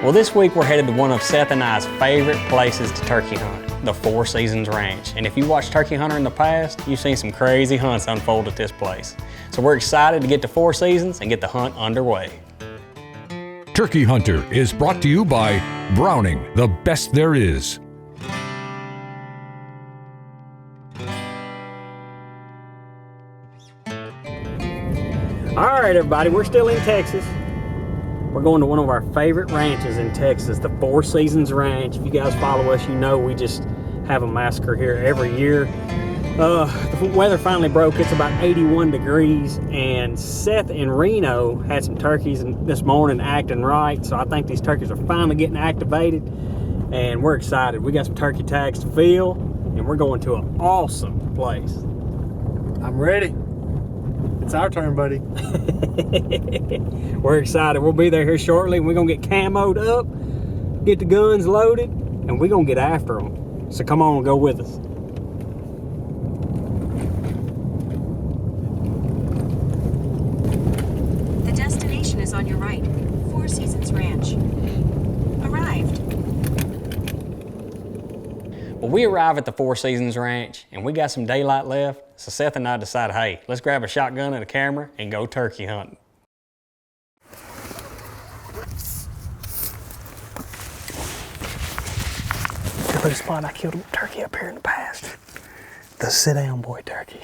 Well, this week we're headed to one of Seth and I's favorite places to turkey hunt, the Four Seasons Ranch. And if you watched Turkey Hunter in the past, you've seen some crazy hunts unfold at this place. So we're excited to get to Four Seasons and get the hunt underway. Turkey Hunter is brought to you by Browning, the best there is. All right, everybody, we're still in Texas. We're going to one of our favorite ranches in Texas, the Four Seasons Ranch. If you guys follow us, you know we just have a massacre here every year. The weather finally broke. It's about 81 degrees, and Seth and Reno had some turkeys this morning acting right, so I think these turkeys are finally getting activated, and we're excited. We got some turkey tags to fill, and we're going to an awesome place. I'm ready. It's our turn, buddy. We're excited. We'll be there here shortly. We're going to get camoed up, get the guns loaded, and we're going to get after them. So come on and go with us. The destination is on your right. Four Seasons Ranch. Arrived. Well, we arrive at the Four Seasons Ranch, and we got some daylight left, so Seth and I decided, hey, let's grab a shotgun and a camera and go turkey hunting. Look at the spot I killed a turkey up here in the past. The sit-down boy turkey.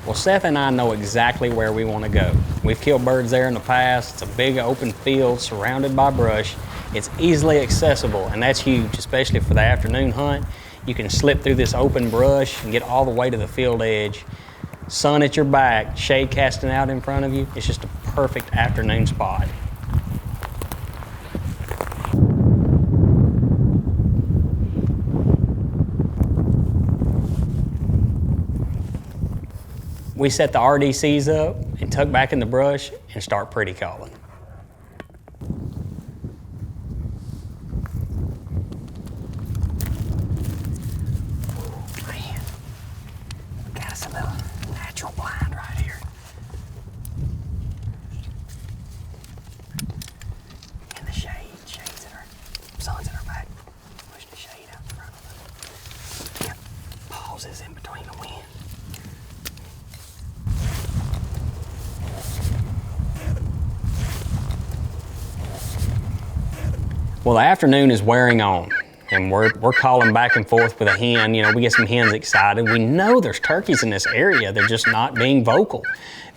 Well, Seth and I know exactly where we want to go. We've killed birds there in the past. It's a big open field surrounded by brush. It's easily accessible, and that's huge, especially for the afternoon hunt. You can slip through this open brush and get all the way to the field edge. Sun at your back, shade casting out in front of you. It's just a perfect afternoon spot. We set the RDCs up and tuck back in the brush and start pretty calling. Man, got us a little natural blind right here. And the shades in our, sun's in our back. Push the shade out in front of us. Yep, pauses in between the wind. Well, the afternoon is wearing on, and we're calling back and forth with a hen. You know, we get some hens excited. We know there's turkeys in this area. They're just not being vocal.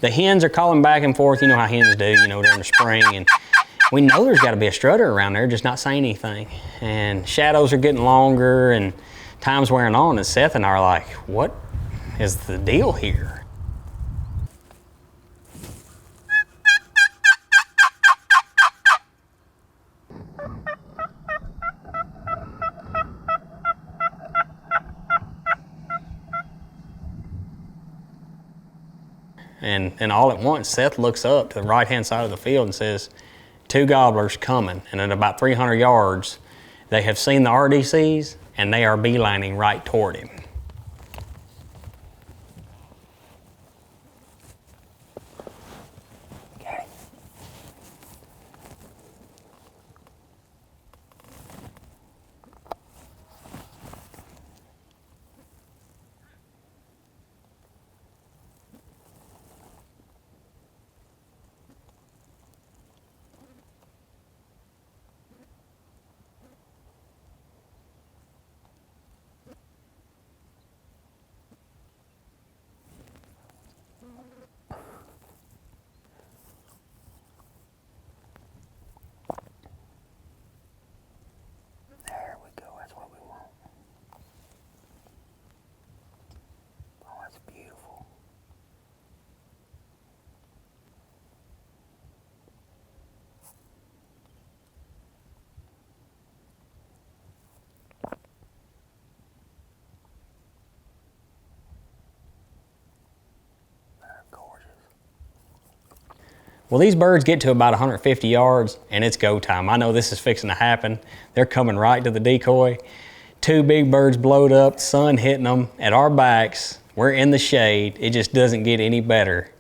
The hens are calling back and forth. You know how hens do, you know, during the spring. And we know there's got to be a strutter around there, just not saying anything. And shadows are getting longer, and time's wearing on. And Seth and I are like, what is the deal here? And all at once, Seth looks up to the right-hand side of the field and says, 2 gobblers coming. And at about 300 yards, they have seen the RDCs, and they are beelining right toward him. Okay. Well, these birds get to about 150 yards and it's go time. I know this is fixing to happen. They're coming right to the decoy. Two big birds blowed up, sun hitting them at our backs. We're in the shade. It just doesn't get any better.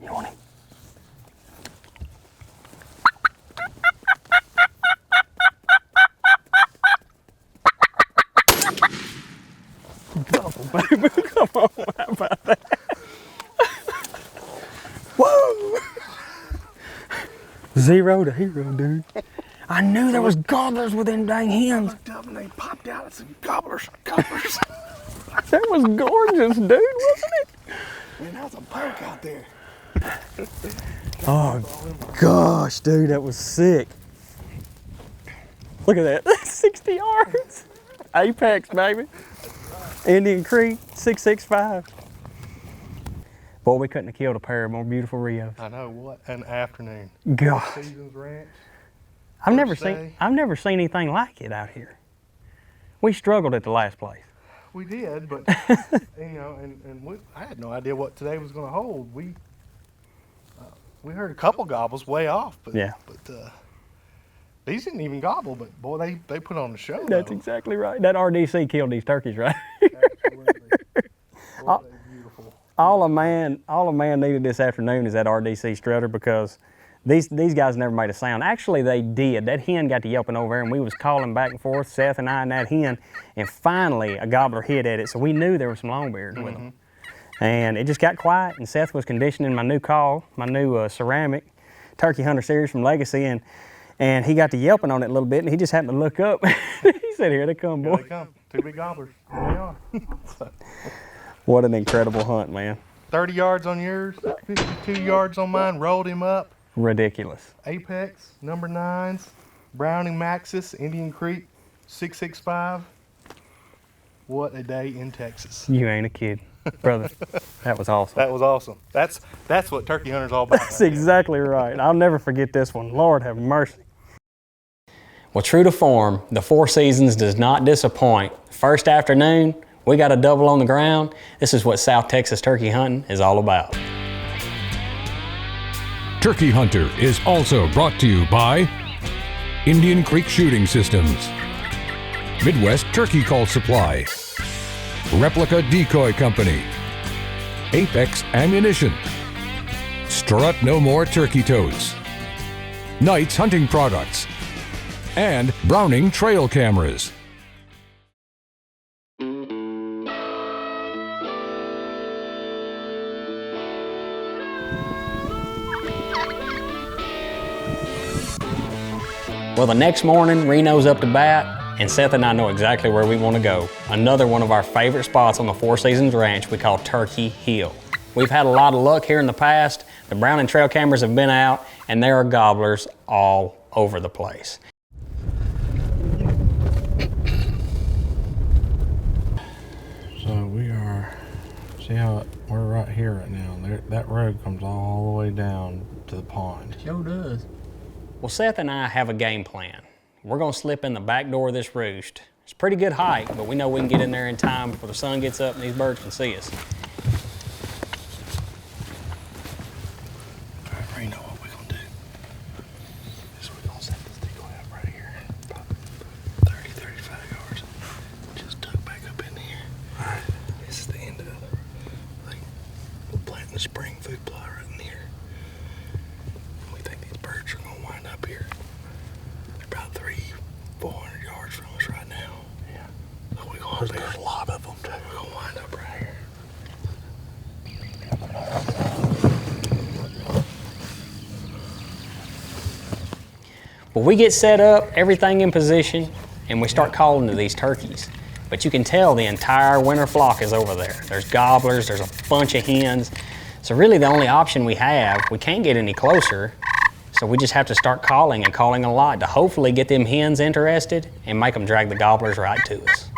You want him? Double, baby. Come on, how about that? Whoa! 0 to hero, dude. I knew there was gobblers within dang hens. I looked up and they popped out and said, gobblers, gobblers. That was gorgeous, dude, wasn't it? Man, that was a poke out there. Oh, gosh, dude, that was sick. Look at that, 60 yards. Apex, baby. Indian Creek, 665. Boy, we couldn't have killed a pair of more beautiful Rios. I know, what an afternoon. Gosh. Seasons Ranch. I've never seen anything like it out here. We struggled at the last place. We did, but you know, and I had no idea what today was going to hold. We heard a couple gobbles way off, but yeah. But these didn't even gobble. But boy, they put on the show. That's though. exactly right. That RDC killed these turkeys, right? Absolutely. What a beautiful. All a man needed this afternoon is that RDC strutter, because these guys never made a sound. Actually, they did. That hen got to yelping over there, and we was calling back and forth, Seth and I and that hen, and finally a gobbler hit at it, so we knew there was some longbeards with them. And it just got quiet, and Seth was conditioning my new call, my new ceramic Turkey Hunter series from Legacy, and he got to yelping on it a little bit, and he just happened to look up. He said, "Here they come, boy." Here they come. Two big gobblers. There they are. So, what an incredible hunt, man. 30 yards on yours, 52 yards on mine, rolled him up. Ridiculous. Apex, number 9s, Browning Maxis, Indian Creek, 665. What a day in Texas. You ain't a kid, brother. That was awesome. That was awesome. That's what turkey hunter's all about. That's exactly right. I'll never forget this one. Lord have mercy. Well, true to form, the Four Seasons does not disappoint. First afternoon, we got a double on the ground. This is what South Texas turkey hunting is all about. Turkey Hunter is also brought to you by Indian Creek Shooting Systems, Midwest Turkey Call Supply, Replica Decoy Company, Apex Ammunition, Strut No More Turkey Totes, Knight's Hunting Products, and Browning Trail Cameras. Well, the next morning, Reno's up to bat, and Seth and I know exactly where we want to go. Another one of our favorite spots on the Four Seasons Ranch we call Turkey Hill. We've had a lot of luck here in the past. The Browning trail cameras have been out, and there are gobblers all over the place. So we are, see how we're right here right now. That road comes all the way down to the pond. Sure does. Well, Seth and I have a game plan. We're gonna slip in the back door of this roost. It's a pretty good height, but we know we can get in there in time before the sun gets up and these birds can see us. All right, Reno, what we're gonna do is we're gonna set this decoy up right here, about 30, 35 yards. Just tuck back up in here. All right. This is the end of the thing. We're planting the spring food plot right in here. We think these birds are gonna wind up here. They're about 300-400 yards from us right now. Yeah. So we're gonna But we get set up, everything in position, and we start calling to these turkeys. But you can tell the entire winter flock is over there. There's gobblers, there's a bunch of hens. So really the only option we have, we can't get any closer, so we just have to start calling and calling a lot to hopefully get them hens interested and make them drag the gobblers right to us.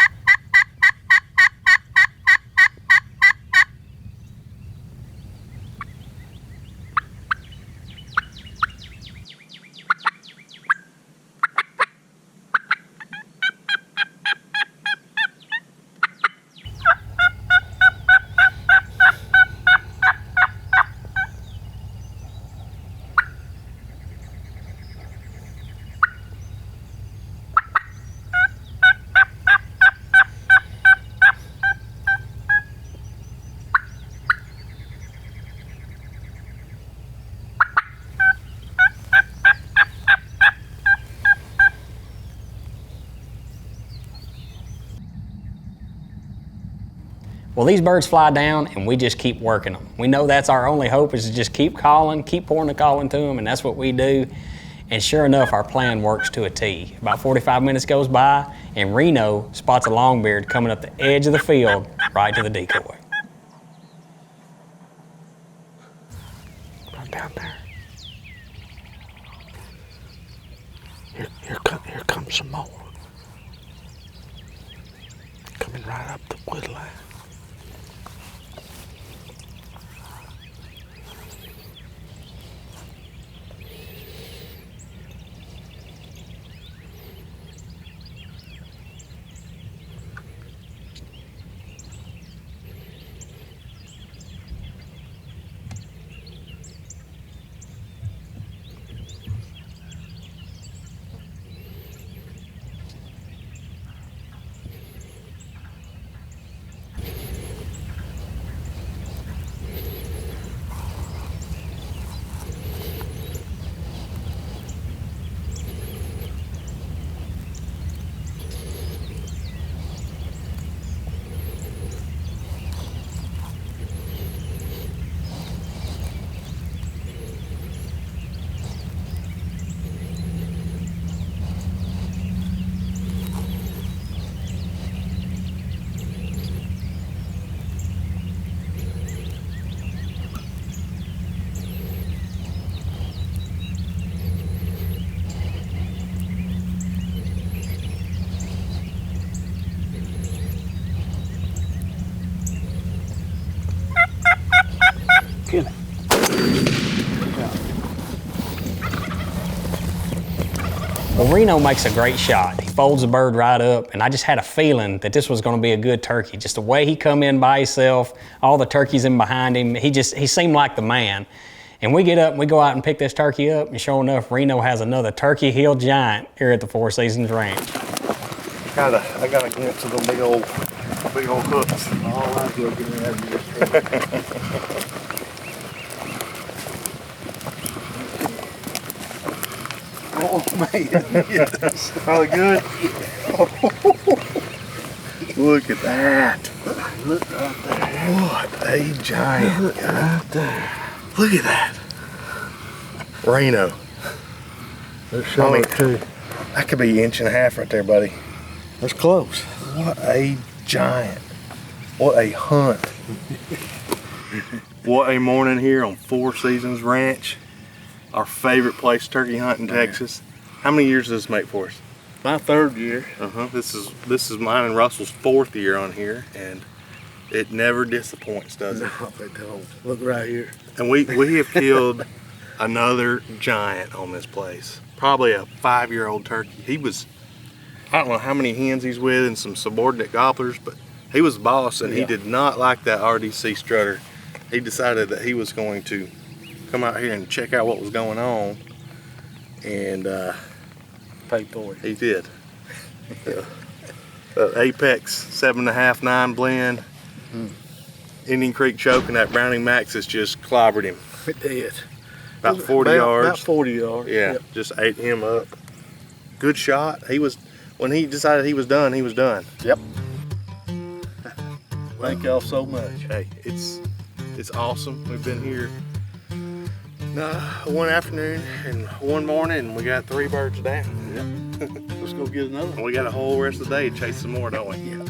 Well, these birds fly down and we just keep working them. We know that's our only hope, is to just keep calling, keep pouring the calling to them, and that's what we do. And sure enough, our plan works to a T. About 45 minutes goes by and Reno spots a longbeard coming up the edge of the field right to the decoy. Right down there. Here comes some more. Coming right up the wood line. Kill it. Well, Reno makes a great shot. He folds the bird right up, and I just had a feeling that this was going to be a good turkey. Just the way he come in by himself, all the turkeys in behind him, he seemed like the man. And we get up and we go out and pick this turkey up, and sure enough, Reno has another turkey hill giant here at the Four Seasons Ranch. I got a glimpse of the big old hooks. All I'm looking at is oh man, yes. Probably good. Look at that. Look right there. What a giant. Look right there. Look at that. Reno. They're short too. That could be 1.5 inches right there, buddy. That's close. What a giant. What a hunt. What a morning here on Four Seasons Ranch. Our favorite place, turkey hunt in Texas. How many years does this make for us? My 3rd year. This is mine and Russell's 4th year on here, and it never disappoints, does it? No, they don't. Look right here. And we have killed another giant on this place. Probably a 5-year-old turkey. He was, I don't know how many hens he's with and some subordinate gobblers, but he was the boss, and he did not like that RDC strutter. He decided that he was going to come out here and check out what was going on, and Pay for it. he did. Apex 7.5, 9 blend. Indian Creek choke, and that Browning Maxus just clobbered him. It did. About 40 yards. About 40 yards. Yeah, Yep. just ate him up. Good shot. When he decided he was done, he was done. Yep. Thank y'all so much. Hey, it's awesome. We've been here No, one afternoon and one morning, and we got 3 birds down. Let's go get another one. We got a whole rest of the day to chase some more, don't we?